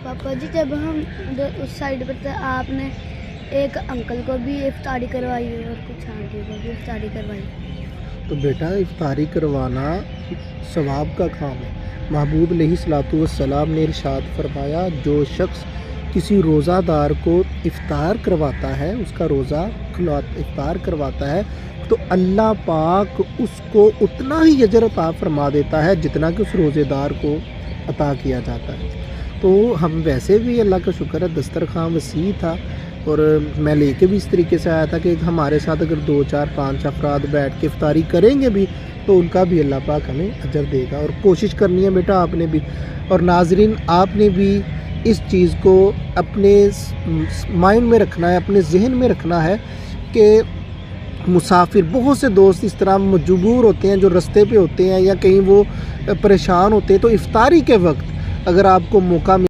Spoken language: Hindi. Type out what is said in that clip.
पापा जी जब हम उधर उस साइड पर थे आपने एक अंकल को भी इफ्तारी करवाई है और कुछ आंटी को भी इफ्तारी करवाई। तो बेटा इफ्तारी करवाना सवाब का काम है। महबूब अलैहिस्सलातु वस्सलाम ने इरशाद फरमाया, जो शख्स किसी रोज़ादार को इफ्तार करवाता है, उसका रोज़ा इफ्तार करवाता है, तो अल्लाह पाक उसको उतना ही अजर अता फरमा देता है जितना कि उस रोज़ेदार को अता किया जाता है। तो हम वैसे भी अल्लाह का शुक्र है दस्तरखान वसी था और मैं लेके भी इस तरीके से आया था कि हमारे साथ अगर 2 4 5 अफराद बैठ के इफ्तारी करेंगे भी तो उनका भी अल्लाह पाक हमें अजर देगा। और कोशिश करनी है बेटा आपने भी, और नाजरीन आपने भी इस चीज़ को अपने माइंड में रखना है, अपने जहन में रखना है कि मुसाफिर बहुत से दोस्त इस तरह मजबूर होते हैं जो रास्ते पे होते हैं या कहीं वो परेशान होते हैं, तो इफ्तारी के वक्त अगर आपको मौका